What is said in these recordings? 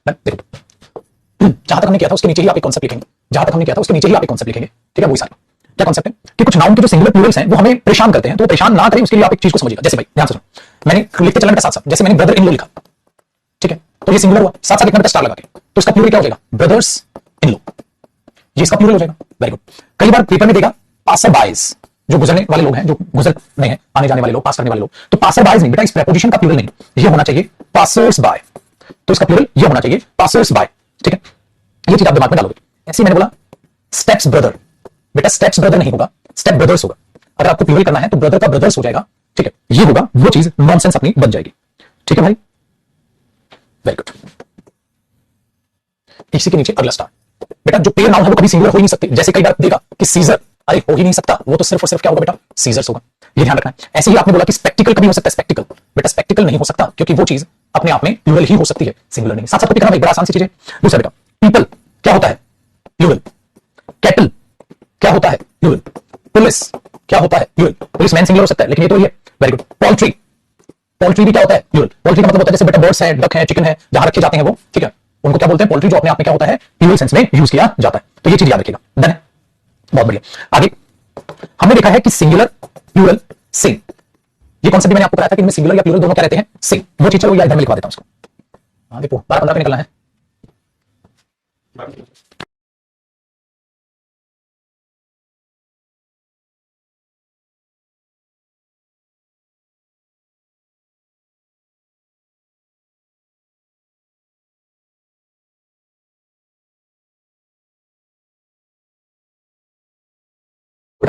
देखो जहां तक हमने किया था उसके नीचे ही आप एक कॉन्सेप्ट लिखेंगे, जहां तक हमने किया था उसके नीचे ही आप एक कॉन्सेप्ट लिखेंगे, ठीक है। वही सारा क्या कॉन्सेप्ट है कि कुछ नाउन के जो सिंगुलर प्लूरल्स हैं वो हमें परेशान करते हैं, तो परेशान ना करें उसके लिए आप एक चीज को समझिएगा। जैसे भाई ध्यान से सुनो, मैंने लिखते चलने के साथ साथ जैसे मैंने ब्रदर इन लॉ लिखा, ठीक है, तो ये सिंगुलर हुआ, साथ साथ लिखना बेटा स्टार लगा के, तो इसका प्लूरल क्या हो जाएगा, ब्रदर्स इन लॉ, ये इसका प्लूरल हो जाएगा। Very good. कई बार पेपर में देगा पासर बाइज, जो गुजरने वाले लोग हैं, जो गुजर नहीं है, आने जाने वाले लोग, पास करने वाले लोग, तो पासर बाइज नहीं बेटा, इस प्रेपोजिशन का प्लूरल नहीं, ये होना चाहिए पासर्स बाय, तो इसका प्लूरल ये होना चाहिए पासर्स बाय, ठीक है। ये चीज आप दिमाग में डालोगे। ऐसे मैंने बोला स्टेप्स ब्रदर, बेटा स्टेप्स ब्रदर नहीं होगा, स्टेप ब्रदर्स होगा। अगर आपको प्लूरल करना है तो ब्रदर का ब्रदर्स हो जाएगा, ठीक है, ये होगा, वो चीज नॉनसेंस अपनी बन जाएगी, ठीक है भाई। Very good. इसी के नीचे अगला स्टार, बेटा जो पेयर नाउन है वो कभी सिंगुलर हो ही नहीं सकते। जैसे कई बार देगा कि सीजर, अरे हो ही नहीं सकता, वो तो सिर्फ और सिर्फ क्या होगा बेटा, सीजर्स होगा, ये ध्यान रखना है। ऐसे ही आपने बोला कि स्पेक्टिकल कभी हो सकता है, स्पेक्टिकल, बेटा स्पेक्टिकल नहीं हो सकता क्योंकि वो चीज अपने आप में प्लूरल ही हो सकती है, सिंगुलर नहीं। साथ साथ करना भाई, बड़ा आसान सी चीज है। दूसरा बेटा पीपल क्या होता है, प्लूरल। कैटल क्या होता है, प्लूरल। पुलिस क्या होता है, प्लूरल। पुलिस मैन सिंगुलर हो सकता है लेकिन ये तो ये। Very good. पोल्ट्री, पोल्ट्री भी क्या होता है, प्लूरल। पोल्ट्री का मतलब होता है जैसे बेटा बर्ड्स है, डक है, चिकन है, जहां रखे जाते हैं वो, ठीक है, उनको क्या बोलते हैं, पोल्ट्री, जो अपने आप में क्या होता है, प्लूरल सेंस में यूज किया जाता है। तो ये चीज याद रखिएगा। डन है, बहुत बढ़िया। आगे हमने देखा है कि सिंगुलर प्लूरल सेम, ये कॉन्सेप्ट भी मैंने आपको बताया था कि इनमें सिंगुलर या प्लूरल दोनों क्या रहते हैं, सेम। वो चीज चलो या इधर में लिखवा देता हूं उसको। हाँ देखो 12-15 पे निकलना है।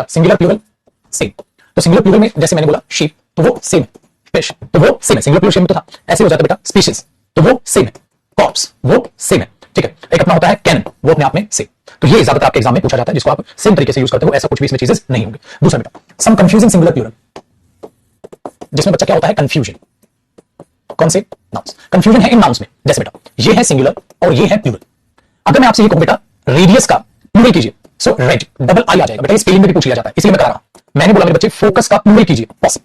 सिंगुलर प्लूरल सेम, तो सिंगुलर प्लूरल में जैसे मैंने बोला शीप, तो वो सेम है। फिश, तो वो सेम है, सिंगुलर प्लूरल सेम तो था। ऐसे हो जाता है बेटा स्पीशीज, तो वो सेम है। कॉर्प्स वो सेम है, ठीक है। एक अपना होता है कैनन, वो अपने आप में सेम। तो ये ज्यादातर आपके एग्जाम में पूछा जाता है, जिसको आप सेम तरीके से यूज करते हो, ऐसा कुछ भी इसमें चीजेस नहीं होंगे। दूसरा बेटा सम कंफ्यूजिंग सिंगुलर प्लूरल, जिसमें बच्चा क्या होता है, कंफ्यूजन। कौन से नाउन्स, कंफ्यूजन है इन नाउन्स में। जैसे बेटा ये है सिंगुलर और ये है प्लूरल। अगर मैं आपसे ये कहूं बेटा रेडियस का प्लूरल कीजिए, सो रेड, डबल आई आ जाएगा बेटा, स्पेलिंग में भी पूछ लिया जाता है, इसलिए मैं करा रहा हूं। मैंने बोला मेरे बच्चे फोकस का प्लूरल कीजिए, बस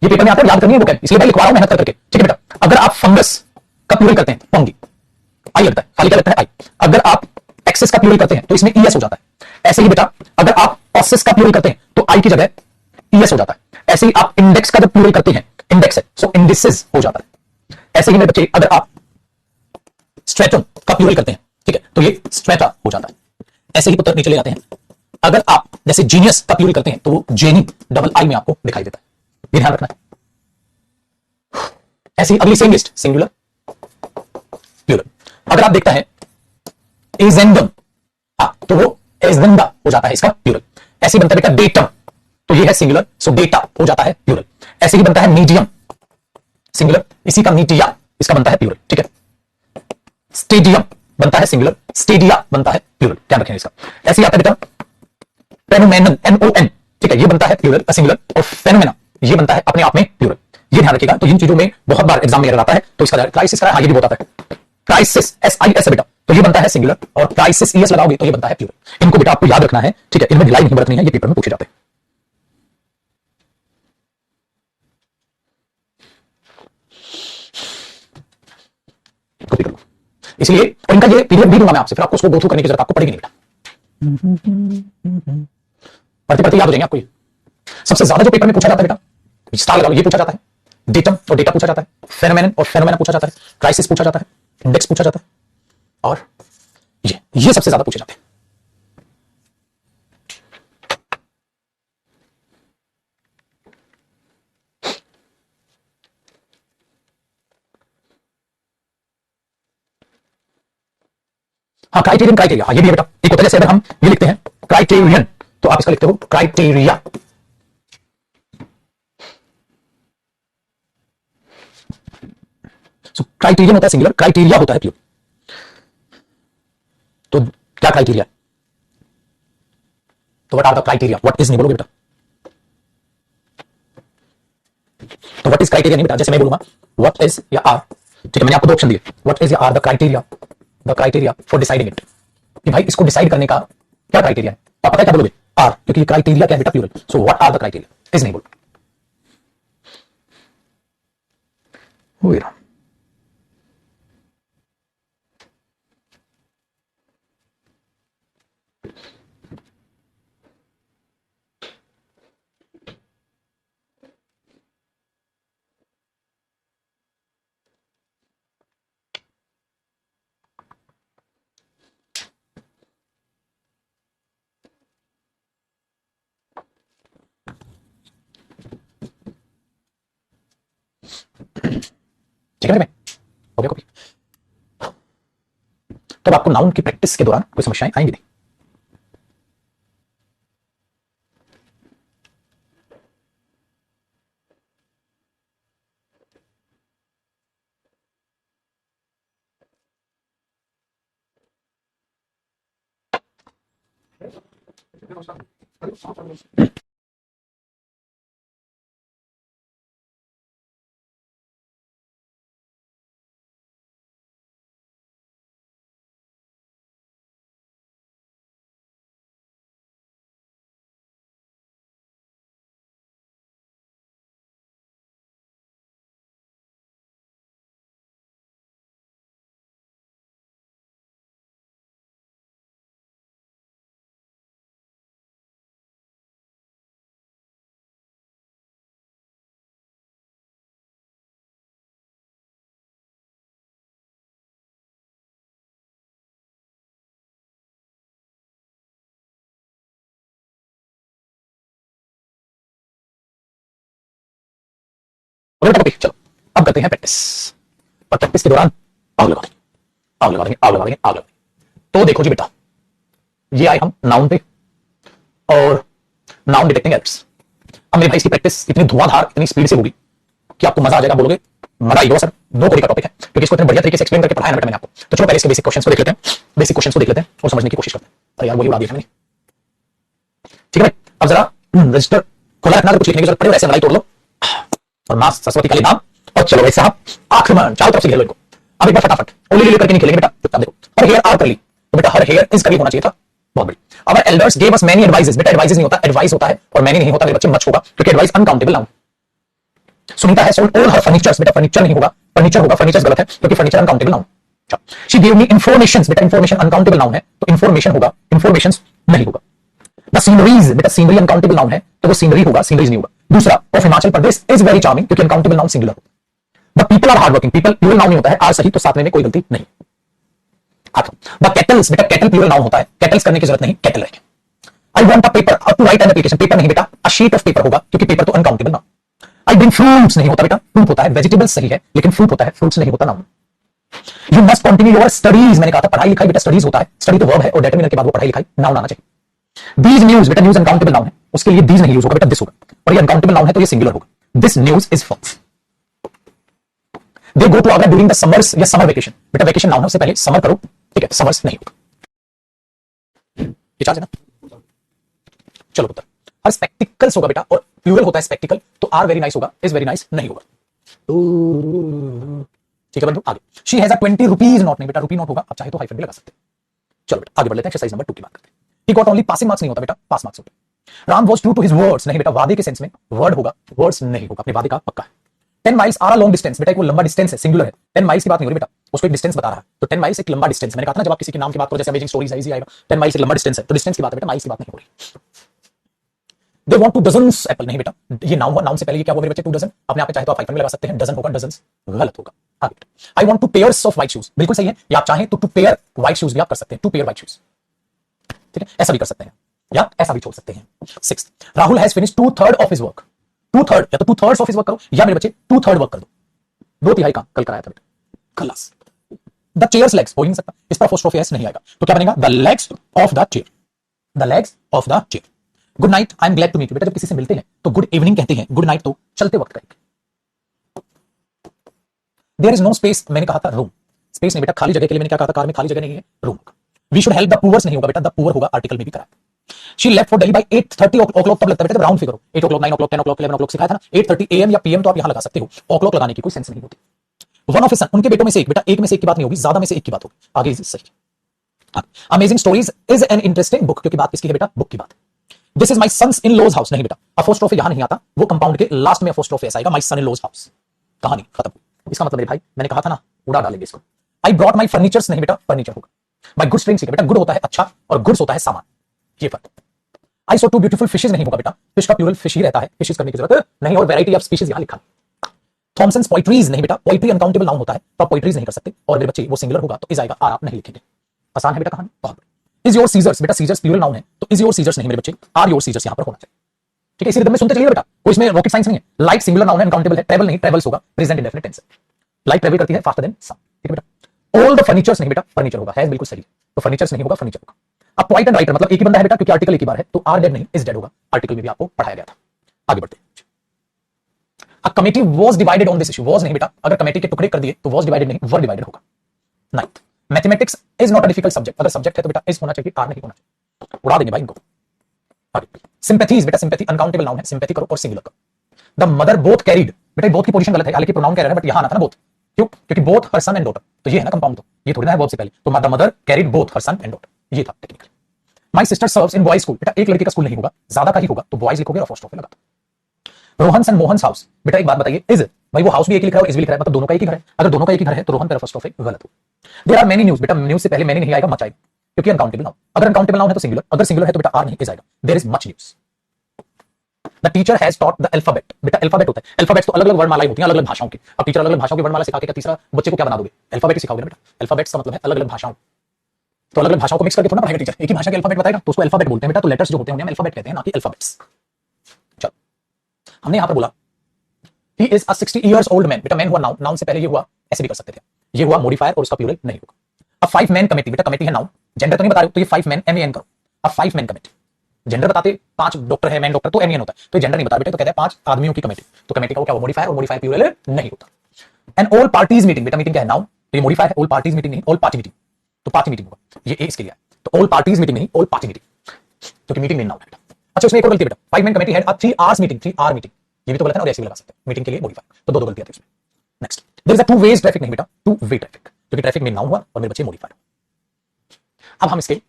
ये पेपर में आता है, याद करनी है वो क्या, इसलिए भाई लिखवा रहा हूं मेहनत करके, ठीक है बेटा। अगर आप फंगस का प्लूरल करते हैं, फंगी, आई लगता है, खाली क्या लगता है, आई। अगर आप एक्सेस का प्लूरल करते हैं तो इसमें ईएस हो जाता है। ऐसे ही बेटा अगर आप ऑसेस का प्लूरल करते हैं तो आई की जगह ईएस हो जाता है। ऐसे ही आप इंडेक्स का जब प्लूरल करते हैं, इंडेक्स है, सो इंडिसेस हो जाता है। ऐसे ही मेरे बच्चे अगर आप स्ट्रेटम का प्लूरल करते हैं, ठीक है, तो ये स्ट्रेटा हो जाता है। ऐसे ही पुत्र नीचे ले जाते हैं, अगर आप जैसे जीनियस का प्लूरल करते हैं तो वो जेनी, डबल आई में आपको दिखाई देता है, ये ध्यान रखना है। ऐसे ही अगली सेम लिस्ट, सिंगुलर प्लूरल। अगर आप देखता है एजेंडम, तो वो एजेंडा हो जाता है इसका प्लूरल। ऐसे ही बनता है बेटा डेटम, तो ये है सिंगुलर, सो डेटा हो जाता है प्लूरल। ऐसे ही बनता है मीडियम, सिंगुलर, इसी का मीडिया, इसका बनता है प्लूरल, ठीक है। स्टेडियम बनता है सिंगुलर, स्टेडिया बनता है प्लूरल, ध्यान रखेंगे इसका। ऐसे ही आता है बेटा फेनोमेनन, एनओएन, ठीक है, ये बनता है प्लूरल सिंगुलर, और फेनोमेना ये बनता है अपने आप में प्लूरल, ये ध्यान रखिएगा। तो इन चीजों में बहुत बार एग्जाम में एरर आता है, तो इसका क्राइसिस का ये भी बताता है, क्राइसिस एसआईएस बेटा, तो ये बनता है सिंगुलर, और क्राइसिस ईएस लगाओगे तो ये बनता है प्लूरल। इनको बेटा आपको याद रखना है, ठीक है, इनमें ढिलाई नहीं बरतनी है, ये पेपर में पूछे जाते हैं। इसलिए और इनका ये पीडीएफ भी दूंगा मैं आपसे, फिर आपको उसको गो थ्रू करने की जरूरत आपको पड़ेगी नहीं बेटा, पढ़ते पढ़ते याद हो जाएंगे आपको। ये सबसे ज्यादा जो पेपर में पूछा जाता है बेटा, स्टार लगाओ, ये पूछा जाता है, डेटम और डेटा पूछा जाता है, फेनोमेनन और फेनोमेना पूछा जाता है, क्राइसिस पूछा जाता है, इंडेक्स पूछा जाता है, और ये सबसे ज्यादा पूछे जाते हैं। हाँ क्राइटेरियन, क्राइटेरिया, हाँ ये भी है बेटा। एक होता है जैसे अगर हम ये लिखते हैं क्राइटेरियन, तो आप इसका लिखते हो क्राइटेरिया। सो क्राइटेरियन होता है सिंगुलर, क्राइटेरिया होता है प्लूरल। तो क्या क्राइटेरिया, तो what are the criteria, what is नहीं बोलोगे बेटा, तो व्हाट इज क्राइटेरिया नहीं बेटा, जैसे मैं बोलूंगा व्हाट इज या आर, ठीक है, मैंने आपको दो ऑप्शन दिए, व्हाट इज या are the criteria for deciding it, कि भाई इसको डिसाइड करने का क्या क्राइटेरिया है, तो आप पता है क्या बोलोगे, आर, क्योंकि क्राइटेरिया क्या है बेटा, plural. So what are the criteria, is नहीं बोलो। ठीक है भाई, हो गया कॉपी। तब आपको नाउन की प्रैक्टिस के दौरान कोई समस्याएं आएंगी नहीं। हो गया कॉपी। चलो अब करते हैं प्रैक्टिस, और प्रैक्टिस के दौरान आग लगा देंगे, आग लगा देंगे, आग लगा देंगे, आग लगा देंगे। तो देखो जी बेटा, ये आए हम नाउन पे और नाउन डिटेक्टिंग एरर्स। अब मेरे भाई इसकी प्रैक्टिस इतनी धुआंधार, इतनी स्पीड से होगी कि आपको मजा आ जाएगा, बोलोगे मजा आएगा सर, नो कोडी का टॉपिक है, क्योंकि इसको इतने बढ़िया तरीके से एक्सप्लेन करके पढ़ाया ना मैंने आपको। तो चलो पहले इसके बेसिक क्वेश्चंस को देख लेते हैं, बेसिक क्वेश्चंस को देख लेते हैं और समझने की कोशिश करते हैं। अरे यार वही उड़ा दिया मैंने, ठीक है भाई। अब जरा रजिस्टर खोला रखना, कुछ लिखने की जरूरत पड़े वैसे मलाई तोड़ लो और मां सरस्वती का नाम, और चलो भाई साहब आक्रमण, चारों तरफ से घेर लो इनको। अब एक बार फटाफट ओली करके नहीं खेलेंगे बेटा, चुपचाप देखो। हर हेयर आर कर ली, तो बेटा हर हेयर इज करी होना चाहिए था, बहुत बड़ी। अब elders gave us many advices, बेटा एडवाइसेस नहीं होता, एडवाइस होता है, और मैनी नहीं होता मेरे बच्चे, मच होगा, क्योंकि एडवाइस अनकाउंटेबल नाउन। सुनीता है सोल्ड ऑल हर फर्नीचर्स, बेटा फर्नीचर नहीं होगा, फर्नीचर होगा, फर्नीचर गलत है क्योंकि furniture uncountable noun. She give me informations, बेटा इंफॉर्मेशन अनकाउंटेबल नाउन है तो इंफॉर्मेशन होगा, इंफॉर्मेशंस नहीं होगा। द सीनरीज, बेटा सीनरी अनकाउंटेबल नाउन है तो वो सीनरी होगा, सीनरीज नहीं होगा। दूसरा, of Himachal Pradesh is very charming, क्योंकि अनकाउंटेबल नाउन सिंगुलर होगा। The people are hard working, people plural noun नहीं होता है, आर सही तो सातवें में कोई गलती नहीं। द केटल्स, बेटा केटल प्लूरल नाउन होता है, केटल्स करने की जरूरत नहीं, केटल रहेगा। I want a paper two right an application, paper नहीं बेटा, अ शीट ऑफ पेपर होगा, क्योंकि पेपर तो uncountable noun. I bring fruits नहीं होता बेटा, फ्रूट होता है, वेजिटेबल्स सही है लेकिन फ्रूट होता है, फ्रूट्स नहीं होता noun. You must continue your studies, मैंने कहा था पढ़ाई लिखाई बेटा स्टडीज होता है, स्टडी तो वर्ब है और डिटरमिनर के बाद वो पढ़ाई लिखाई नाउन आना चाहिए। दीज न्यूज, बेटा न्यूज अनकाउंटेबल नाउन है, उसके लिए दीज नहीं यूज होगा बेटा, दिस होगा, और ये अनकाउंटेबल नाउन है तो ये सिंगुलर होगा। This news is false. They go to Agra during the summers या समर वेकेशन, बेटा वेकेशन नाउन है, उससे पहले समर करो, ठीक है, समर्स नहीं होगा। ये चार्ज है ना। चलो पुत्र, हर स्पेक्टिकल्स होगा बेटा, और प्लूरल होता है स्पेक्टिकल, तो आर वेरी नाइस होगा, इज वेरी नाइस नहीं होगा। ठीक है बंधु, आगे। She has a 20 rupees note, नहीं बेटा रुपी नोट होगा, आप चाहे तो हाइफन भी लगा सकते हैं। चलो बेटा आगे बढ़ लेते हैं, एक्सरसाइज नंबर 2 की बात करते हैं। He got only passing marks नहीं होता बेटा, पास मार्क्स होता है। Ram was true to his words, नहीं बेटा वादे के सेंस में वर्ड होगा, वर्ड्स नहीं होगा, अपने वादे का पक्का है। 10 miles are a long distance, बेटा एक वो लंबा डिस्टेंस है, सिंगुलर है, 10 माइल्स की बात नहीं हो रही बेटा, उसको एक डिस्टेंस बता रहा है, तो 10 माइल्स एक लंबा डिस्टेंस है। मैंने कहा था ना जब आप किसी के नाम की बात करो, जैसे अमेजिंग स्टोरीज है, इजी आएगा, 10 माइल्स एक लंबा डिस्टेंस है, तो डिस्टेंस की बात है बेटा, माइल्स की बात नहीं हो रही। They want 2 dozens एप्पल, नहीं बेटा ये नाउन हुआ, नाउन से पहले ये क्या हुआ मेरे बच्चे, 2 डजन, अपने आप में चाहे तो आप हाइफन में लगा सकते हैं, डजन होगा, डजन्स गलत होगा। आगे, I want 2 pairs of white shoes, बिल्कुल सही है, या आप चाहें तो 2 पेयर व्हाइट शूज भी आप कर सकते हैं, 2 पेयर व्हाइट शूज, ठीक है, ऐसा भी कर सकते हैं या ऐसा भी छोड़ सकते हैं। 6, Rahul has finished 2/3 of his work, 2/3 या तो 2/3 ऑफ हिज वर्क करो, या मेरे बच्चे 2/3 वर्क कर दो, 2/3 काम कल कराया था बेटा, खलास। द चेयर्स लेग्स हो ही नहीं सकता, इस पर अपोस्ट्रोफी एस नहीं आएगा, तो क्या बनेगा, the legs of the chair, the legs of the chair. Good night, I am glad to meet you, बेटा जब किसी से मिलते हैं तो गुड इवनिंग कहते हैं, गुड नाइट तो चलते वक्त करेंगे। देयर इज नो स्पेस, मैंने कहा था रूम, स्पेस नहीं बेटा, खाली जगह के लिए मैंने क्या कहा था, कार में खाली जगह नहीं है, room. We should help the poors नहीं होगा बेटा, द पुअर होगा, आर्टिकल में भी करा। She left for Delhi by 8:30 o'clock, तब लगता है बेटा राउंड फिगर हो, 8 o'clock 9 o'clock 10 o'clock 11 o'clock सिखाया था ना, 8:30 AM या PM तो आप यहां लगा सकते हो, o'clock लगाने की कोई सेंस नहीं होती। वन ऑफ हिज सन, उनके बेटों में से एक, बेटा एक में से एक की बात नहीं होगी, ज्यादा में से एक की बात होगी, आगे सही। Amazing stories is an interesting book, क्योंकि बात किसकी है बेटा, बुक की बात। This is my sons in laws house, नहीं बेटा अपोस्ट्रोफी यहां नहीं आता, वो कंपाउंड के लास्ट में अपोस्ट्रोफी ऐसा आएगा, माई सन इन लॉज हाउस, कहानी खत्म। इसका मतलब मेरे भाई मैंने कहा था ना, उड़ा डालेंगे इसको। आई ब्रॉट माई फर्नीचर्स, नहीं बेटा फर्नीचर होगा। माई गुड स्ट्रिंग्स, बेटा गुड होता है अच्छा, और गुड्स होता है सामान, ये फर्क। आई सॉ 2 ब्यूटीफुल फिशेज नहीं होगा बेटा, फिश का प्लूरल फिश ही रहता है, फिशेज करने की जरूरत नहीं, और वैरायटी ऑफ स्पीशीज यहां लिखा। थॉमसन्स पोइट्रीज, नहीं बेटा पोइट्री अनकाउंटेबल नाउन होता है, तो आप पोइट्रीज नहीं कर सकते, और मेरे बच्चे वो सिंगुलर होगा तो इज आएगा, आर आप नहीं लिखेंगे, आसान है बेटा कहानी बहुत। इज योर सीजर्स, बेटा सीजर्स प्लूरल नाउन है, तो इज योर सीजर्स नहीं मेरे बच्चे, आर योर सीजर्स यहां पर होना चाहिए, ठीक है, इसी रिदम में सुनते चलिए बेटा, कोई इसमें रॉकेट साइंस नहीं है। लाइक सिंगुलर नाउन है, अनकाउंटेबल है, ट्रैवल नहीं ट्रैवल्स होगा, प्रेजेंट इंडेफिनिट टेंस है। लाइट ट्रेवल करती है फास्टर देन साउंड, ठीक है बेटा। ऑल द फर्नीचर्स नहीं बेटा, फर्नीचर होगा, है बिल्कुल सही, तो फर्नीचर्स नहीं होगा, फर्नीचर होगा। अब पॉइंट एंड राइटर मतलब एक ही बंदा है बेटा, क्योंकि आर्टिकल एक ही बार है, तो आर डेड नहीं इज डेड होगा, आर्टिकल में भी आपको पढ़ाया गया था। आगे बढ़ते हैं। A committee was divided on this issue, was नहीं बेटा, अगर कमेटी के टुकड़े कर दिए तो वाज डिवाइडेड नहीं, वर डिवाइडेड होगा। Ninth, mathematics is not a difficult subject, अगर सब्जेक्ट है तो बेटा इज होना चाहिए, आर नहीं होना चाहिए, उड़ा देंगे भाई इनको। आगे सिंपैथीज बेटा, सिंपैथी अनकाउंटेबल नाउन है, सिंपैथी करो और सिंगुलर करो। द मदर बोथ कैरीड, बेटा बोथ की पोजीशन गलत है, हालांकि प्रोनाउन कह रहा है बट यहां आना था ना बोथ, क्यों? क्योंकि both her son and daughter, तो ये है ना कंपाउंड, तो ये थोड़ी ना है वर्ब से पहले, तो the mother carried both her son and daughter, ये था technically. My sister serves in boys school, बेटा एक लड़के का स्कूल नहीं होगा, ज्यादा का ही होगा, तो बॉयज लिखोगे और फर्स्ट ऑफ लगा। रोहन एंड मोहन हाउस, बेटा एक बात बताइए, इज भाई वो हाउस भी एक ही लिख रहा है और इज भी लिख रहा है, मतलब दोनों का एक ही घर है, अगर दोनों का एक ही घर है तो रोहन तेरा फर्स्ट ऑफ गलत हो। देयर आर मेनी न्यूज, बेटा न्यूज से पहले मैनी नहीं आएगा, मच आएगा, क्योंकि अनकाउंटेबल नाउन, अगर अनकाउंटेबल नाउन है तो सिंगुलर, अगर सिंगुलर है तो बेटा आर नहीं इज आएगा। There is much news. The teacher has taught the alphabet, बेटा अल्फाबेट होता है, अल्फाबेट्स तो अलग अलग वर्णमालाएं होती हैं, अलग अलग भाषाओं की, अब टीचर अलग अलग भाषाओं की वर्णमाला सिखा के तीसरा बच्चे को क्या बना दोगे, अल्फाबेट ही सिखाओगे ना बेटा, अल्फाबेट्स का मतलब है अलग अलग भाषाओं, तो अलग अलग भाषाओं को मिक्स करके थोड़ा पढ़ाएगा टीचर, एक ही भाषा के अल्फाबेट बताएगा तो उसको अल्फाबेट बोलते हैं बेटा, तो लेटर्स जो होते हैं हम अल्फाबेट कहते हैं, ना कि अल्फाबेट्स। चलो हमने यहां पर बोला he is a 60 years old man, बेटा मैन हुआ नाउन, नाउन से पहले ये हुआ, ऐसे भी कर सकते थे, ये हुआ मॉडिफायर और उसका प्लूरल नहीं होगा। अब 5 मैन कमेटी, बेटा कमेटी है नाउन, जेंडर तो नहीं बता रहे हो, तो ये 5 मैन MEN करो, अब 5 मैन कमेटी, जेंडर बताते 5 डॉक्टर है, मैन डॉक्टर तो MEN होता है, तो जेंडर नहीं बता बेटा, तो कहते हैं 5 आदमियों की कमेटी, तो कमेटी का क्या हुआ मॉडिफायर, और मॉडिफायर प्लूरल नहीं होता। एंड ऑल पार्टीज मीटिंग, बेटा मीटिंग क्या है नाउन, तो ये मॉडिफायर है, ऑल पार्टीज मीटिंग नहीं, ऑल पार्टी मीटिंग, तो पार्टी मीटिंग होगा, ये ए इसके लिए है, तो ऑल पार्टीज मीटिंग नहीं, ऑल पार्टी मीटिंग, क्योंकि मीटिंग मेन नाउन है बेटा। अच्छा उसमें एक और गलती बेटा, 5 man committee had a 3 hours meeting, 3 hour meeting, ये भी तो गलत है ना, और ऐसे भी लगा सकते हैं मीटिंग के लिए मॉडिफायर, तो दो गलतियां थी उसमें। Next, there is a two ways traffic, नहीं बेटा टू वे ट्रैफिक, क्योंकि ट्रैफिक में नाउन हुआ और मेरे बच्चे मॉडिफायर। अब हम इसके,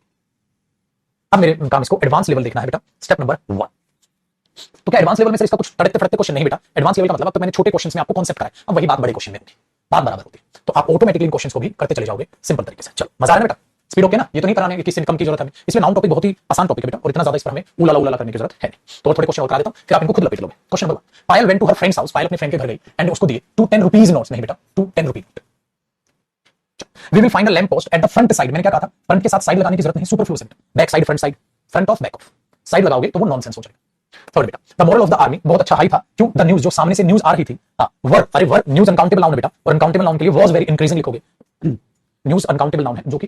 अब मेरे काम इसको एडवांस लेवल देखना है बेटा, स्टेप नंबर 1। तो क्या एडवांस लेवल में से इसका कुछ तड़कते फड़कते क्वेश्चन नहीं बेटा, एडवांस लेवल का मतलब अब तो मैंने छोटे क्वेश्चंस में आपको कॉन्सेप्ट कराया, अब वही बात बड़े क्वेश्चन में होगी, बात बराबर होती है, तो आप ऑटोमेटिकली क्वेश्चंस को भी करते चले जाओगे सिंपल तरीके से। चलो मजा आ रहा है बेटा, स्पीड ओके ना, ये तो नहीं कराने की कम की जरूरत है, इसमें नाउन टॉपिक बहुत ही आसान टॉपिक है बेटा, और इतना ज्यादा इस पर हमें उलाला उलाला करने की जरूरत है नहीं, तो थोड़े क्वेश्चन और करा देता हूं, फिर आप इनको खुद लपेट लोगे। Question number 1, Payal went to her friends house, Payal अपने फ्रेंड के घर गई एंड उसको दिए 2 10 रुपीस नोट्स, नहीं बेटा 2 10 rupees note. We will find a lamp post at the front side, मैंने क्या कहा था, फ्रंट के साथ साइड लगाने की जरूरत नहीं, सुपरफ्लुअस है, back side front side, front of back of, side लगाओगे तो वो नॉनसेंस हो जाएगा। थर्ड बेटा, the moral of the army, बहुत अच्छा हाई था, क्यों, द न्यूज जो सामने से न्यूज आ रही थी, वर्ड, अरे वर्ड न्यूज अनकाउंटेबल नाउन है बेटा, और अनकाउंटेबल नाउन के लिए वाज वेरी इंक्रीजिंग लिखोगे, न्यूज अनकाउंटेबल नाउन है जो कि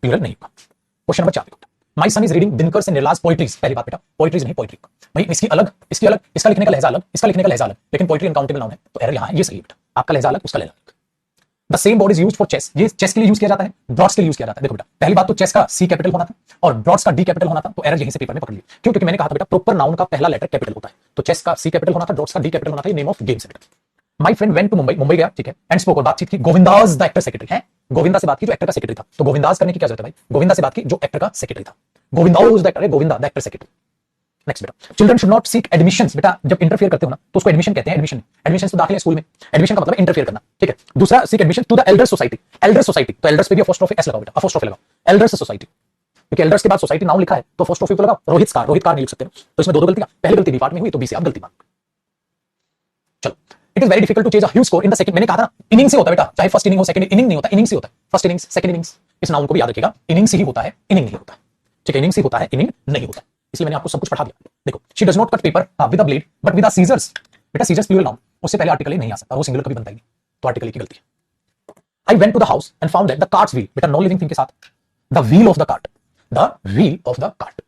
प्लूरल नहीं होगा। Question number 4, my son is reading Dinkar से निर्लाज पोइट्रीज, पहली बात बेटा पोइट्रीज नहीं पोइट्री, भाई इसकी अलग इसकी अलग, इसका लिखने का लहजा अलग, इसका लिखने का लहजा अलग, लेकिन पोइट्री अनकाउंटेबल नाउन है, तो एरर यहां है, ये सही है बेटा, आपका लहजा अलग उसका लहजा अलग। The same board is used for chess, ये चेस के लिए यूज किया जाता है, ड्रॉट्स के लिए यूज किया जाता है। देखो बेटा पहली बात तो चेस का सी कैपिटल होना था और ड्रॉट्स का डी कैपिटल होना था, तो एरर यहीं से पेपर में पकड़ लिया, क्यों, क्योंकि मैंने कहा था बेटा प्रॉपर नाउन का पहला लेटर कैपिटल होता है, तो चेस का सी कैपिटल होना था, ड्रॉट्स का डी कैपिटल होना था, ये नेम ऑफ गेम है बेटा। My friend went to Mumbai, Mumbai गया ठीक है, एंड स्पोक, और बातचीत की, गोविंदास द एक्टर सेक्रेटरी है, गोविंदा से बात की जो एक्टर का सेक्रेटरी था, तो गोविंदास करने की क्या जरूरत है भाई, गोविंदा से बात की जो एक्टर का सेक्रेटरी था, गोविंदास द एक्टर है, Govinda the actor secretary. Next बेटा, children should not seek admissions, बेटा जब इंटरफेयर करते हो ना तो उसको एडमिशन कहते हैं, एडमिशन एडमिशन तो दाखिले स्कूल में, एडमिशन का मतलब इंटरफेयर करना, ठीक है। दूसरा, seek admission to the elder society, elder society, तो एल्डर्स पे भी अपोस्ट्रोफी एस लगाओ बेटा, अपोस्ट्रोफी लगाओ, एल्डर्स सोसाइटी, क्योंकि एल्डर्स के बाद सोसाइटी नाउन लिखा है तो अपोस्ट्रोफी तो लगाओ। रोहित कार नहीं लिख सकते, तो इसमें दो गलतियां, पहली गलती बी पार्ट में हुई तो बी से आप गलती मान। चलो, it is very difficult to change a huge score in the second, मैंने कहा था इनिंग से होता है बेटा, चाहे फर्स्ट इनिंग हो सेकंड इनिंग नहीं होता, इनिंग से होता है, फर्स्ट इनिंग्स सेकंड इनिंग्स, इस नाउन को भी याद रखिएगा, इनिंग से ही होता है, इनिंग नहीं होता है, ठीक है, इनिंग से होता है, इनिंग नहीं होता है, इसलिए मैंने आपको सब कुछ पढ़ा दिया। देखो, she does not cut paper with a blade but with a scissors, बेटा सीजर्स प्लूरल नाउन, उससे पहले आर्टिकल ही नहीं आ सकता, वो सिंगुलर कभी बनता ही नहीं, तो आर्टिकल की गलती है। I went to the house and found that the carts wheel, बेटा नॉन लिविंग थिंग के साथ the wheel of the cart, the wheel of the cart.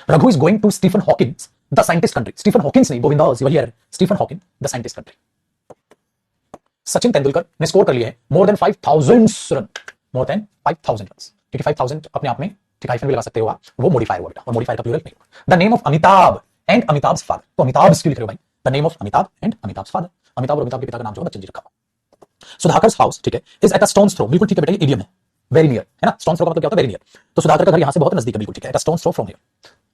Raghu is going to Stephen Hawkins the scientist country, Stephen Hawkins नहीं, गोविंदास वही है, Stephen Hawking the scientist country. Sachin Tendulkar ने score कर लिया है more than 5000 run, more than 5000 run, क्योंकि 5000 अपने आप में ठीक हाइफन भी लगा सकते हो आप, वो मॉडिफायर वर्ड और मॉडिफायर का प्लूरल नहीं होगा। The name of Amitabh and Amitabh's father, तो अमिताभ क्यों लिख रहे हो भाई, the name of Amitabh and Amitabh's father, Amitabh और अमिताभ के पिता का नाम जो है बच्चन जी रखा हुआ। सुधाकर्स हाउस ठीक है is at a stones throw, बिल्कुल ठीक है बेटा, ये इडियम है, वेरी नियर है ना, स्टोन्स थ्रो का मतलब क्या होता है, वेरी नियर, तो सुधाकर का घर यहां से बहुत नजदीक है, बिल्कुल ठीक है, at a stones throw from here,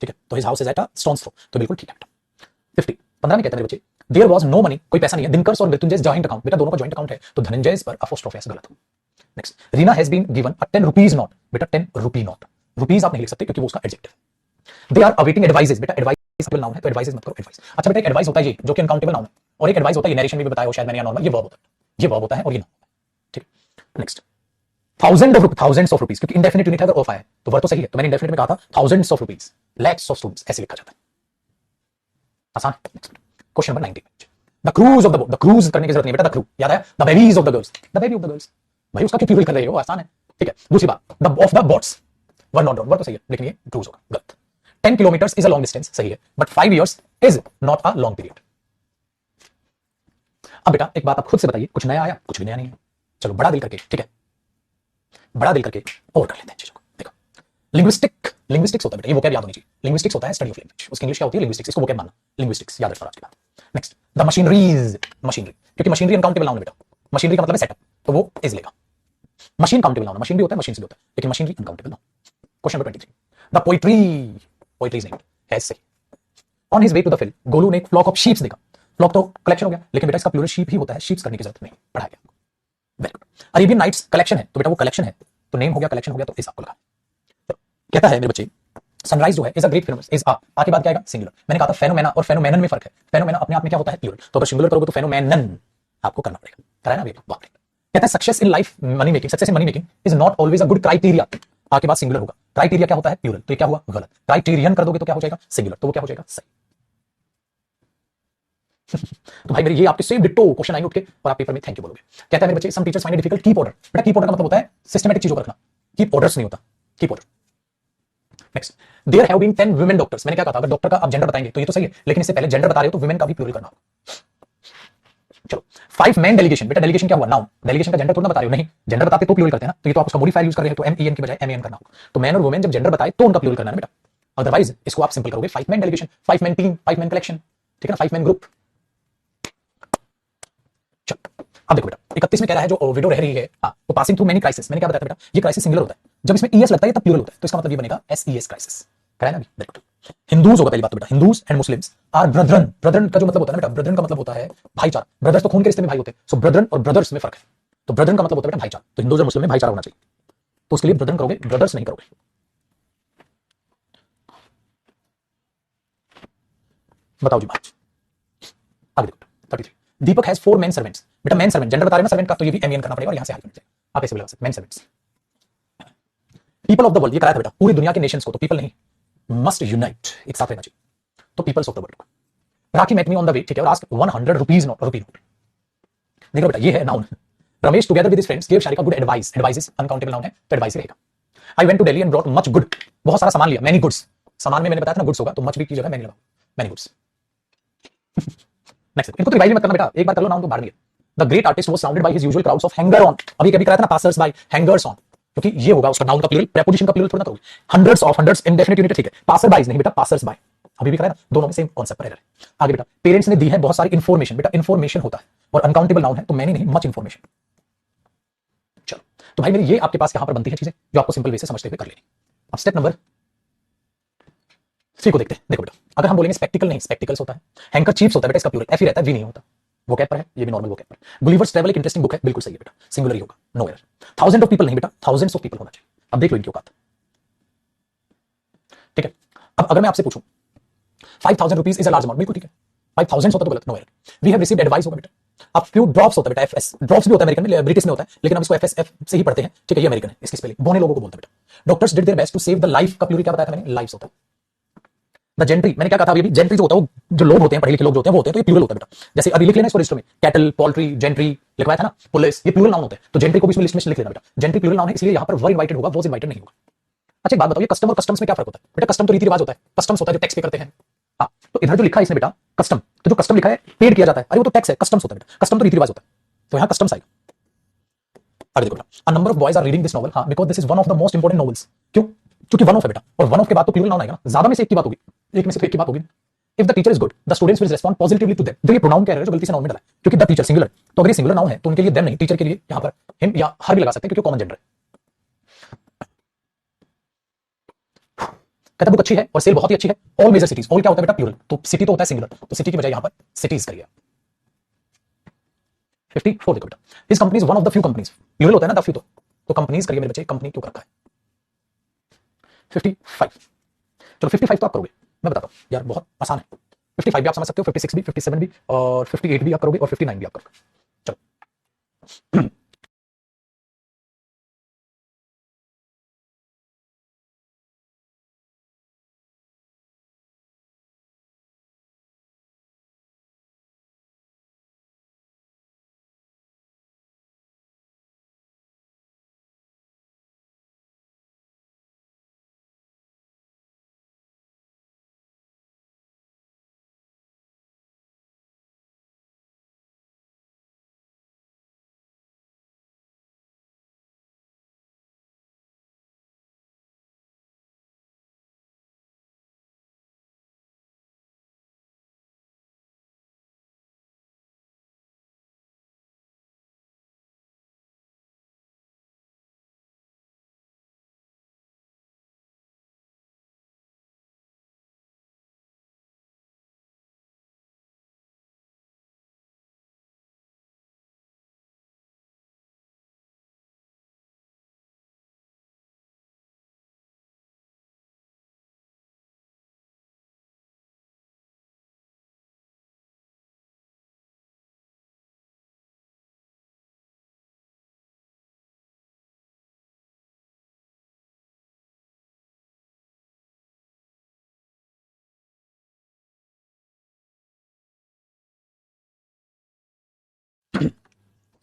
ठीक है, तो his house is at a stones throw, तो बिल्कुल ठीक है बेटा। 50 15 में कहते हैं बच्चे, देयर वाज नो मनी, कोई पैसा नहीं है, दिनकर और मृत्युंजय जॉइंट अकाउंट, बेटा दोनों का जॉइंट अकाउंट है, तो धनंजय पर अपोस्ट्रोफी एस गलत हो। Next, Reena has been given a 10 rupees note, बेटा 10 रुपी नोट, रुपीस आप नहीं लिख सकते क्योंकि वो उसका adjective. They are awaiting advices, बेटा एडवाइस नाउन है तो एडवाइसेस मत करो, एडवाइस। अच्छा बेटा एक एडवाइस होता है ये जो कि अनकाउंटेबल नाउन है, और एक एडवाइस होता है ये नरेशन में भी बताया हो शायद मैंने, या नॉर्मल, ये वर्ब होता है, ये वर्ब होता है और ये नाउन, ठीक। नेक्स्ट, थाउजेंड्स ऑफ रुपीस, क्योंकि इंडेफिनिट यूनिट है अगर ऑफ आया तो वर्ब तो सही है, तो मैंने इंडेफिनिट में कहा था thousands of rupees, lakhs of students ऐसे लिखा जाता है, आसान। Next question number 19, the cruise of the boat, the cruise करने की जरूरत नहीं बेटा, द क्रू याद है, the babies of the girls, the baby of the girls, भाई उसका क्यों प्लूरल कर रहे हो, आसान है। ठीक है, दूसरी बात, the of the boats, one not one तो सही है लेकिन ये क्रूज होगा, गलत। 10 kilometre is a long distance, सही है, but 5 years is not a long period. अब बेटा एक बात आप खुद से बताइए, कुछ नया आया, कुछ भी नया नहीं है। चलो बड़ा दिल करके, ठीक है, बड़ा दिल करके और कर लेते हैं चीजों को। देखो लिंग्विस्टिक्स होता है बेटा, ये वोकैब याद होनी चाहिए। लिंग्विस्टिक्स होता है स्टडी ऑफ लैंग्वेज, उसकी इंग्लिश क्या होती है, लिंग्विस्टिक्स, इसको वोकैब मानना, लिंग्विस्टिक्स याद रखना आज के बाद। नेक्स्ट, द मशीनरीज, मशीनरी, क्योंकि मशीनरी अनकाउंटेबल नाउन है बेटा, मशीनरी का मतलब है सेटअप, तो वो इज लेगा। मशीन काउंटेबल नाउन, मशीन भी होता है, मशीन भी होता है, लेकिन machinery uncountable noun. Question number 23, the poetry, poetry is named है सही। On his way to the field, Golu ने एक फ्लॉक ऑफ शीप्स देखा, फ्लॉक तो कलेक्शन हो गया, लेकिन बेटा इसका प्लूरल शीप ही होता है, शीप्स करने की जरूरत नहीं, पढ़ा गया। Very good. Arabian nights collection है, तो बेटा वो कलेक्शन है, तो नेम हो गया, कलेक्शन हो गया, तो इस आपको लगा। कहता है मेरे बच्चे, सनराइज जो है is a great phenomenon, is आके बाद क्या आएगा, सिंगुलर। मैंने कहा था फेनोमेना और फेनोमेनन में फर्क है, फेनोमेना अपने आप में क्या होता है, प्लूरल, तो अगर सिंगुलर करोगे तो फेनोमेनन आपको करना पड़ेगा, कराया ना अभी, वाह। कहता है success in life, money making, success in money making is not always a good criteria, आके बाद सिंगुलर होगा, क्राइटेरिया क्या होता है, प्लूरल, तो ये क्या हुआ, गलत। क्राइटेरियन कर दोगे तो क्या हो जाएगा, सिंगुलर, तो वो क्या हो जाएगा, सही। तो भाई मेरे ये आपके सेम डिट्टो क्वेश्चन आएंगे उठ के और आप पेपर में थैंक यू बोलोगे। कहता है मेरे बच्चे, some teachers find it difficult keep order, बेटा कीप ऑर्डर का मतलब होता है सिस्टमैटिक चीजों को रखना, कीप ऑर्डर्स नहीं होता, keep order. Next, there have been 10 women doctors, मैंने क्या कहा था, अगर डॉक्टर का आप जेंडर बताएंगे तो ये तो सही है, लेकिन इससे पहले जेंडर बता रहे हो तो वुमेन का भी प्लूरल करना होगा। चलो, 5 मैन डेलीगेशन, बेटा डेलीगेशन क्या हुआ, नाउन, डेलीगेशन का जेंडर थोड़ा बता रहे हो, नहीं जेंडर बताते तो प्लूरल करते हैं ना, तो ये तो आप उसका मॉडिफायर यूज कर रहे हैं, तो एम की बजाय एम करना होगा, तो मैन और वुमेन जब जेंडर बताए तो उनका प्लूरल करना है बेटा, अदरवाइज इसको आप सिंपल करोगे, 5 man delegation, 5 man team, 5 man collection, ठीक है ना, 5 मैन ग्रुप। चलो अब देखो बेटा 31 में कह रहा है जो विडो रह रही है, हाँ, वो पासिंग थ्रू मेनी क्राइसिस, मैंने क्या बताया बेटा, ये क्राइसिस सिंगुलर होता है, जब इसमें ईएस लगता है तब प्लूरल होता है, तो इसका मतलब ये बनेगा एसईएस क्राइसिस, कराया ना अभी। देखो हिंदूज होगा पहली बात तो बेटा, Hindus and Muslims are brethren, brethren का जो मतलब होता है ना बेटा, ब्रदरन का मतलब होता है भाईचारा, ब्रदर्स तो खून के रिश्ते में भाई होते हैं, सो ब्रदरन और ब्रदर्स में फर्क है, तो ब्रदरन का मतलब होता है बेटा भाईचारा, तो हिंदूज और मुस्लिम में भाईचारा होना चाहिए, तो उसके लिए ब्रदरन करोगे, ब्रदर्स नहीं करोगे। बताओ जी बात, आगे देखो 33, दीपक हैज 4 मेन सर्वेंट्स, बेटा मेन सर्वेंट जेंडर बता रहे हैं ना सर्वेंट का, तो ये भी एम करना पड़ेगा और यहां से हाइफन जाएगा, आप ऐसे भी लगा सकते main servants. People of the world, ये कराया था बेटा, पूरी दुनिया के नेशंस को, तो पीपल नहीं, मस्ट यूनाइट, एक साथ रहना चाहिए, तो peoples of the world. Rakhi met me on the way, ठीक है, और ask 100 rupees note, rupee note. देखो बेटा ये है noun, Ramesh together with his friends give Sharika good advice, advice is uncountable noun है, तो एडवाइस रहेगा। I went to Delhi and brought much good, बहुत सारा सामान लिया, मैनी गुड्स, सामान में मैंने बताया था ना गुड्स होगा, तो मच भी की जगह मैनी लगा, मैनी गुड्स। नेक्स्ट, इनको तो रिवाइज मत करना बेटा, एक बार कर लो नाउन तो बाहर नहीं है। The great artist was surrounded by his usual crowds of hanger on, अभी कभी कराया था ना पासर्स बाय, हैंगर्स ऑन, क्योंकि ये होगा उसका नाउन का प्लूरल, प्रेपोजिशन का प्लूरल थोड़ा ना करोगे, hundreds of, hundreds indefinite unit, ठीक है, पासर बाय नहीं बेटा, पासर्स बाय, अभी भी कराया ना, दोनों में सेम कॉन्सेप्ट पर है। आगे बेटा, पेरेंट्स ने दी है बहुत सारी इंफॉर्मेशन, बेटा इंफॉर्मेशन होता है और अनकाउंटेबल नाउन है, तो मैंने नहीं, मच इंफॉर्मेशन। चलो तो भाई मेरी ये आपके पास यहां पर बनती है चीजें जो आपको सिंपल वे से समझते हुए कर लेनी। अब स्टेप नंबर 3 को देखते हैं। देखो बेटा, अगर हम बोलेंगे स्पेक्टिकल नहीं, स्पेक्टिकल्स होता है, हैंकर चीप्स होता है बेटा, इसका प्लूरल एफ ही रहता है, वी नहीं होता, वो कैप पर है, ये भी नॉर्मल वो कैप पर। गुलिवर्स ट्रैवल एक इंटरेस्टिंग बुक है, बिल्कुल सही है बेटा, सिंगुलर ही होगा, no error. Thousand of people नहीं बेटा, थाउजेंड्स ऑफ पीपल होना चाहिए। अब देख लो इनकी औकात, ठीक है। अब अगर मैं आपसे पूछूं 5000 rupees is a large amount, बिल्कुल ठीक है, 5000 होता तो गलत, no error. We have received advice होगा बेटा, अब फ्यू ड्रॉप्स होता है बेटा, एफएस ड्रॉप्स भी होता है अमेरिकन में, ब्रिटिश में होता है, लेकिन हम इसको एफएस एफ से ही पढ़ते हैं, ठीक है, ये अमेरिकन है, इसकी स्पेलिंग बोने लोगों को बोलते हैं बेटा। Doctors did their best to save the life का प्लूरल क्या बताया था मैंने, लाइव्स होता है। द जेंट्री, मैंने क्या कहा था अभी, जेंट्री जो होता है वो जो लोग होते हैं, पढ़े लिखे लोग जो होते हैं वो होते हैं, तो ये प्लूरल होता है बेटा। जैसे अभी लिख लेना इसको लिस्ट में, कैटल, पोल्ट्री, जेंट्री लिखवाया था ना, पुलिस, ये प्लूरल नाउन होते हैं, तो जेंट्री को भी इसमें लिस्ट में लिख लेना बेटा, जेंट्री प्लूरल नाउन है, इसलिए यहां पर वर इनवाइटेड होगा, वॉज इनवाइटेड नहीं होगा। अच्छा एक बात बताओ, ये कस्टम और कस्टम्स में क्या फर्क होता है बेटा, कस्टम तो रीति रिवाज होता है, कस्टम्स होता है जो टैक्स पे करते हैं, हाँ, तो इधर जो लिखा है इसने बेटा कस्टम, तो जो कस्टम लिखा है पेड किया जाता है, अरे वो तो टैक्स है, कस्टम्स होता है बेटा, कस्टम तो रीति रिवाज होता है, तो यहां कस्टम्स आएगा। आगे देखो बेटा, a number of boys are reading this novel, हाँ, because this is one of the most important novels, क्यों, क्योंकि वन ऑफ है बेटा, और वन ऑफ के बाद तो प्लूरल नाउन आएगा ना, ज्यादा में से एक की बात होगी, एक में से तो एक की बात होगी। If the teacher is good the students will respond positively to them, तो ये प्रोनाउन कह रहे हैं जो गलती से नाउन में डाला है, क्योंकि द टीचर सिंगुलर, तो अगर ये सिंगुलर नाउन है तो उनके लिए देम नहीं, टीचर के लिए यहां पर हिम या हर भी लगा सकते हैं, क्योंकि कॉमन जेंडर है। कहता बुक अच्छी है और सेल बहुत ही अच्छी है, ऑल मेजर सिटीज, ऑल क्या होता है बेटा, प्लूरल, तो सिटी तो होता है सिंगुलर, तो सिटी की बजाय यहां पर सिटीज करिए। 54 देखो बेटा, his company is one of the few companies, plural होता है ना द फ्यू, तो कंपनीज करिए मेरे बच्चे, कंपनी क्यों रखा है। 55, चलो 55 तो आप करोगे, मैं बताता हूं यार, बहुत आसान है। 55 भी आप समझ सकते हो, 56 भी, 57 भी, और 58 भी आप करोगे, और 59 भी आप करोगे। चलो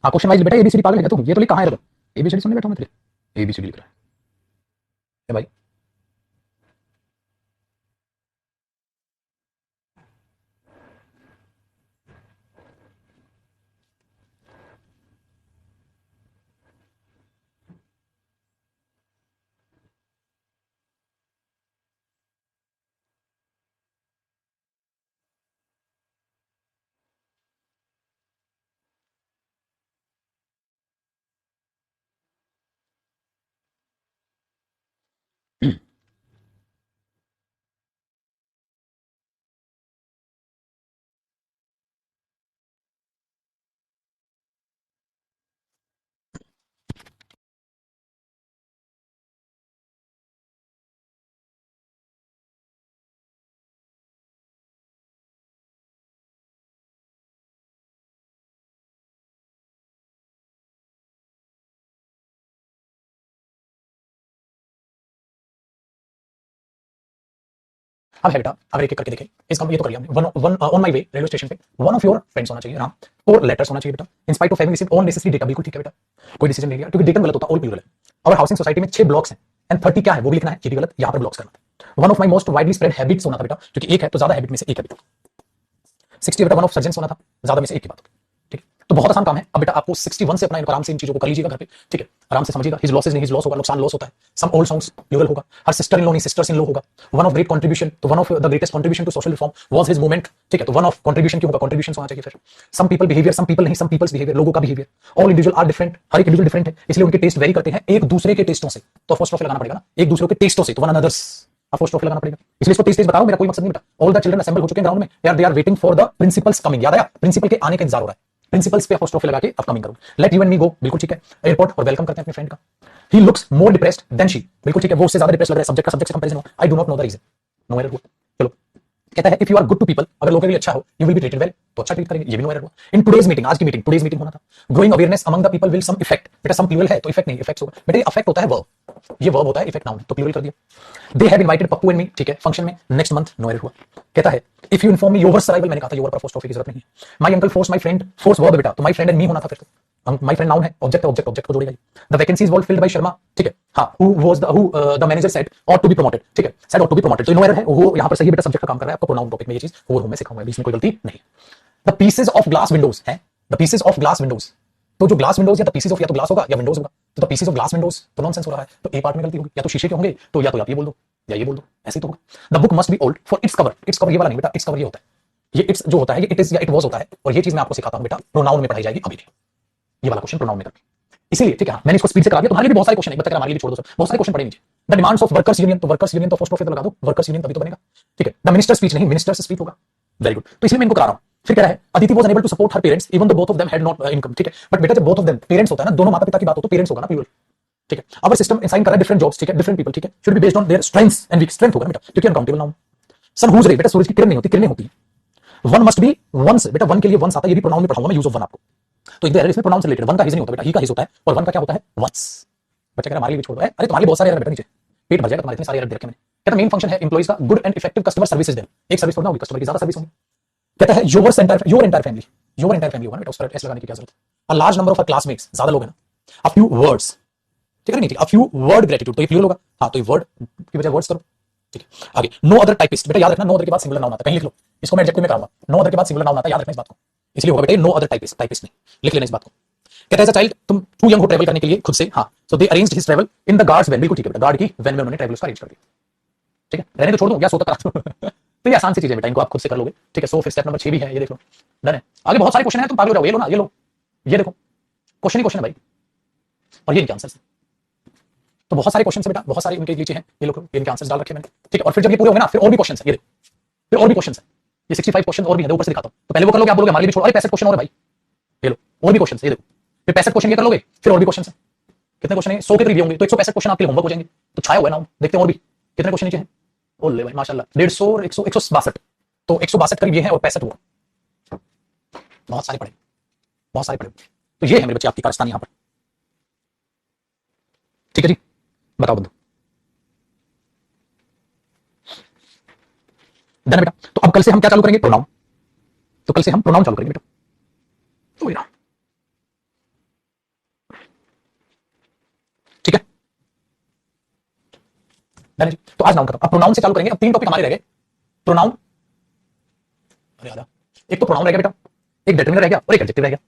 हाँ क्वेश्चन वाइज बेटा एबीसीडी पागल है क्या तू? ये तो लिख कहाँ है? एबीसीडी सुनने बैठा हूं मैं तेरे, एबीसीडी लिख रहा है भाई। अब है बेटा, अगर एक एक करके देखें, इसका ये तो कर लिया हमने। One one on my way railway station पे वन ऑफ योर फ्रेंड्स होना चाहिए, राम, और लेटर्स होना चाहिए बेटा, in spite of having received all necessary data. बिल्कुल ठीक है बेटा, कोई डिसीजन नहीं लिया क्योंकि डेटा गलत होता है, ऑल प्लूरल है। और हाउसिंग सोसाइटी में 6 ब्लॉक्स हैं एंड 30 क्या है वो भी लिखना है, ये भी गलत, यहां पर ब्लॉक्स करना था। One of my most widely spread habits होना था बेटा, क्योंकि एक है तो ज्यादा हैबिट में से एक है बेटा। 60 बेटा वन ऑफ सर्जेंस होना था, ज्यादा में से एक की बात, ठीक है। तो बहुत आसान काम है। अब बेटा आपको 61 से अपना इनको आराम से इन चीजों को कर लीजिएगा घर पे, ठीक है, आराम से समझिएगा। हिज लॉसेस नहीं, हिज लॉस होगा, नुकसान लॉस होता है। सम ओल्ड सॉन्ग्स प्लूरल होगा। हर सिस्टर इन लॉ नहीं, सिस्टर्स इन लॉ होगा। वन ऑफ ग्रेट कंट्रीब्यूशन, तो one of the greatest contribution to social reform was his movement, ठीक है, तो वन ऑफ कंट्रीब्यूशन क्यों होगा, कंट्रीब्यूशन होना चाहिए। फिर some people behaviour, some people नहीं, सम पीपल्स बिहेवियर, लोगों का behaviour. All individual are different, हर एक इंडिविजुअल डिफरेंट है, इसलिए उनके टेस्ट वेरी करते हैं एक दूसरे के टेस्टों से, तो फर्स्ट ऑफ लगाना पड़ेगा ना, एक दूसरे के टेस्टों से, तो वन अनदर्स अपोस्ट्रोफी लगाना पड़ेगा। इसलिए इसको तेज बता रहा हूं, मेरा कोई मकसद नहीं बेटा। ऑल द चिल्ड्रन असेंबल हो चुके हैं ग्राउंड में यार, they are waiting for the principals coming. याद आया, प्रिंसिपल के आने का इंतजार हो रहा है। प्रिंसिपल्स पे अपोस्ट्रोफी लगा के अब कमिंग करूं। लेट यू एंड मी गो, बिल्कुल ठीक है। एयरपोर्ट और वेलकम करते हैं अपने फ्रेंड का। He looks more depressed than she, बिल्कुल ठीक है, वो उससे ज्यादा डिप्रेस लग रहा है। सब्जेक्ट का सब्जेक्ट से कंपैरिजन हो, I do not know the reason, no error. चलो, कहता है if you are good to people, अगर लोगों के लिए अच्छा हो, you will be treated well, तो अच्छा ट्रीट करेंगे, ये भी नो एरर हुआ। इन टुडेज मीटिंग, आज की मीटिंग, टुडेज मीटिंग होना था। Growing awareness among the people will some effect, बेटा सम प्लूरल है तो इफेक्ट नहीं, इफेक्ट्स होगा बेटा। ये अफेक्ट होता है वर्ब, ये वर्ब होता है, इफेक्ट नाउन है, तो प्लूरल कर दिया। They have invited Pappu and me, ठीक है, फंक्शन में नेक्स्ट मंथ, नो एरर हुआ। कहता है if you inform me yours arrival, मैंने कहा था योर पर अपोस्ट्रोफी की जरूरत नहीं है। My uncle force my friend, force verb बेटा, तो माय फ्रेंड एंड मी होना था फिर तो। माय फ्रेंड नाउन है, ऑब्जेक्ट ऑब्जेक्ट ऑब्जेक्ट को जोड़ेगा। The vacancies were filled by Sharma, ठीक है, हां, the manager said ought to be promoted, ठीक है, said ought to be promoted, तो नो एरर है, वो यहां पर सही बेटा सब्जेक्ट का काम कर रहा है आपका प्रोनाउन टॉपिक में, ये चीज ओवर में सिखाऊंगा, बीच में कोई गलती नहीं। The pieces of glass windows है, the pieces of glass windows, तो जो ग्लास विंडोज या द पीसेस ऑफ, या तो ग्लास होगा या विंडोज होगा, तो the pieces of glass windows तो नॉनसेंस हो रहा है, तो ए पार्ट में गलती होगी, या तो शीशे के होंगे, तो या तो आप ये बोल दो या ये बोल दो, ऐसे ही तो होगा। The book must be old for its cover, its cover ये वाला नहीं बेटा, इट्स कवर ये होता है, ये इट्स जो होता है ये इट इज या इट वाज होता है, और ये चीज मैं आपको सिखाता हूं बेटा, प्रोनाउन में पढ़ाई जाएगी अभी, ये वाला क्वेश्चन प्रोनाउन में करके, इसीलिए ठीक है। मैंने इसको स्पीड से करा दिया, तुम्हारे लिए भी बहुत सारे क्वेश्चन है, बच्चा हमारे लिए छोड़ दो, बहुत सारे क्वेश्चन पढ़े नीचे। The demands of workers union, तो वर्कर्स यूनियन तो फर्स्ट ऑफ लगा दो, वर्कर्स यूनियन तभी तो बनेगा, ठीक है। द मिनिस्टर स्पीच नहीं, मिनिस्टर से स्पीच होगा, वेरी गुड, तो इसलिए मैं इनको करा रहा हूं। फिर कह रहा है Aditi was unable to support her parents even though both of them had not income, ठीक है, बट बेटा जब बोथ ऑफ देम पेरेंट्स होता है ना, दोनों माता पिता की बात हो तो पेरेंट्स होगा ना प्लूरल, ठीक है। अवर सिस्टम असाइन कर रहा है डिफरेंट जॉब्स, ठीक है, डिफरेंट पीपल, ठीक है, should be based on their strengths and weak, strength होगा बेटा क्योंकि अनकाउंटेबल नाउन। सन हुज रे, बेटा सूरज की किरण नहीं होती, किरणें होती हैं। वन मस्ट बी वंस, बेटा वन के लिए वंस आता है, ये भी प्रोनाउन में पढ़ाऊंगा मैं, यूज ऑफ वन आपको, तो एक इसमें प्रोनाउन से रिलेटेड। वन का हिज नहीं होता बेटा, ही का हिज होता है, और वन का क्या होता है, वंस। बच्चा कह रहा हमारे लिए भी छोड़ दो, अरे तुम्हारे लिए बहुत सारे एरर बेटा, नीचे पेट भर जाएगा तुम्हारे, इतने सारे एरर दे रखे मैंने। कहता मेन फंक्शन है एम्प्लॉइज का good and effective customer services देना, एक सर्विस थोड़ा होगी, कस्टमर की ज्यादा सर्विस होगी। कहता है your entire family, your entire family होगा बेटा, उस पर एस लगाने की क्या जरूरत है। A large number of classmates, ज्यादा लोग हैं ना। अ फ्यू वर्ड्स, ठीक है नहीं, ठीक, अ फ्यू वर्ड ग्रेटिट्यूड, तो ये प्लूरल होगा, हां तो ये वर्ड की बजाय वर्ड्स करो, ठीक है। आगे नो अदर टाइपिस्ट, बेटा याद रखना नो अदर के बाद सिंगुलर नाउन आता है, पहले लिख लो इसको, मैं एडजेक्टिव में कराऊंगा, नो अदर के बाद सिंगुलर नाउन आता है, याद रखना इस बात को, इसलिए होगा बेटा नो अदर टाइपिस्ट, टाइपिस्ट नहीं, लिख लेना इस बात को। कहता है चाइल्ड तुम टू यंग हो ट्रैवल करने के लिए खुद से, हां, so they arranged his travel in the guards van, बिल्कुल ठीक है बेटा, गार्ड की वैन में उन्होंने ट्रैवल उसका अरेंज कर दिया, ठीक है। रहने तो छोड़ दो या सोता करा दो तो ये आसान सी चीज है बेटा, इनको आप खुद से कर लोगे, ठीक है। सो फिर स्टेप नंबर 6 भी है, ये देख लो, डन है। आगे बहुत सारे क्वेश्चन है, तुम पागल हो जाओगे, ये लो ना, ये लो, ये देखो क्वेश्चन ही क्वेश्चन है भाई, और ये इनके आंसर्स हैं, तो बहुत सारे क्वेश्चन है बेटा, बहुत सारे इनके नीचे हैं, ये लोग इनके आंसर्स डाल रखे मैंने, ठीक है। और फिर जब ये पूरे होंगे ना, फिर और भी क्वेश्चन है, ये देखो फिर और भी क्वेश्चन है, ये 65 क्वेश्चन और भी है, ऊपर से दिखाता हूं, तो पहले वो कर लोगे, आप बोलोगे हमारे लिए छोड़ो, अरे 65 क्वेश्चन और है भाई, ये लो और भी क्वेश्चन है, ये देखो फिर 65 क्वेश्चन ये कर लोगे, फिर और भी क्वेश्चन है, कितने क्वेश्चन है, 100 के करीब होंगे, तो 165 क्वेश्चन आपके लिए होमवर्क हो जाएंगे, तो छाया हुआ है ना, देखते हैं और भी कितने क्वेश्चन नीचे हैं। ओले भाई माशाल्लाह, 150 और 100, 162, तो 162 करीब ये है और 65 वो, बहुत सारे पढ़े, बहुत सारे पढ़े, तो ये है मेरे बच्चे आपकी कारस्तान यहां पर, ठीक है जी। बताओ बंधु, डन है बेटा। तो अब कल से हम क्या चालू करेंगे, प्रोनाउन, तो कल से हम प्रोनाउन चालू करेंगे बेटा, तो डन जी। तो आज नाउन खत्म, अब प्रोनाउन से चालू करेंगे। अब 3 टॉपिक हमारे रह गए। प्रोनाउन, अरे यार, एक तो प्रोनाउन रह गया बेटा, एक डिटरमिनर रह गया और एक एडजेक्टिव रह गया।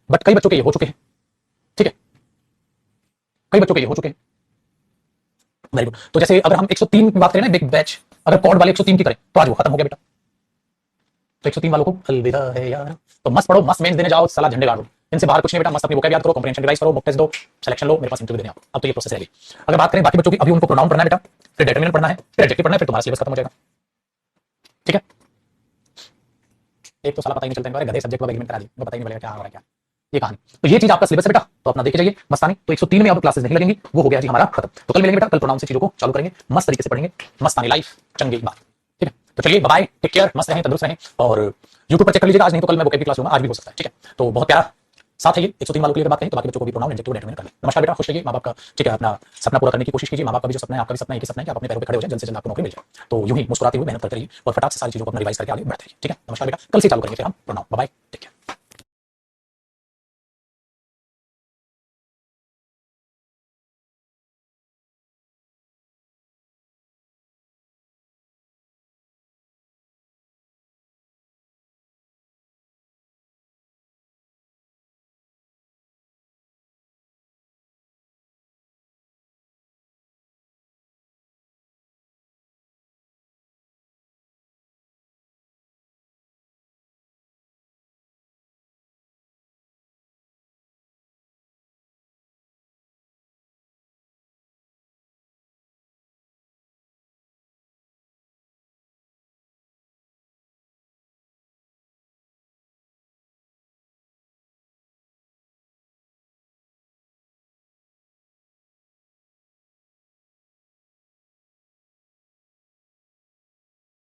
बट कई बच्चों के ये हो चुके हैं, ठीक है, कई बच्चों के ये हो चुके हैं। Very good. तो जैसे अगर हम 103 की बात करें ना, बिग बैच, अगर कॉर्ड वाले 103 की करें तो आज वो खत्म हो गया बेटा। तो 103 वालों को अलविदा है यार। तो मस्त पढ़ो, मस्त मेंस देने जाओ, साला झंडे गाड़ो। इनसे बाहर कुछ नहीं बेटा, मस्त अपनी वोकैब याद करो, कॉम्प्रिहेंशन रिवाइज करो, मॉक टेस्ट दो, सिलेक्शन लो, मेरे पास इंटरव्यू देने आओ। अब तो ये प्रोसेस रहेगी। अगर बात करें बाकी बच्चों की, अभी उनको प्रोनाउन पढ़ना है बेटा, फिर डिटरमिनर पढ़ना है, फिर एडजेक्टिव पढ़ना है, फिर तुम्हारा सिलेबस खत्म हो जाएगा, ठीक है। एक तो साला पता ही नहीं चलता, इनका गधे सब्जेक्ट एग्रीमेंट करा दी, वो पता ही नहीं चलेगा क्या हो रहा है क्या, ये कहानी। तो ये चीज आपका सिलेबस है बेटा, तो अपना देखे जाइए मस्तानी। तो 103 में अब क्लासेस नहीं लगेंगी, वो हो गया जी हमारा खत्म। तो कल मिलेंगे बेटा, कल प्रोनाउन से चीजों को चालू करेंगे, मस्त तरीके से पढ़ेंगे, मस्तानी लाइफ चंगी बात, ठीक है। तो चलिए बाय, टेक केयर, मस्त रहें, तंदुरुस्त रहें, और यूट्यूब पर चेक कर लीजिएगा। आज नहीं तो कल मैं वोकैब की क्लास लूंगा, आज भी हो सकता है, ठीक है। तो बहुत प्यारा साथ है ये 103 वालों के लिए बात करें, तो बाकी बच्चों को भी प्रोनाउन एडजेक्टिव डिटरमिन कर ले। नमस्कार बेटा, खुश रहिए, माँ बाप का, ठीक है, अपना सपना पूरा करने की कोशिश कीजिए। माँ बाप का भी जो सपना है, आपका भी सपना है, एक ही सपना है कि आप अपने पैरों पे खड़े हो जाए, जल्द से जल्द आपको नौकरी मिल जाए। तो यूं ही मुस्कुराते हुए मेहनत करते रहिए और फटाक से सारी चीजों को अपना रिवाइज करके आगे बढ़ते रहिए, ठीक है। नमस्कार बेटा, कल से चालू करेंगे फिर हम pronoun. Bye bye, take care.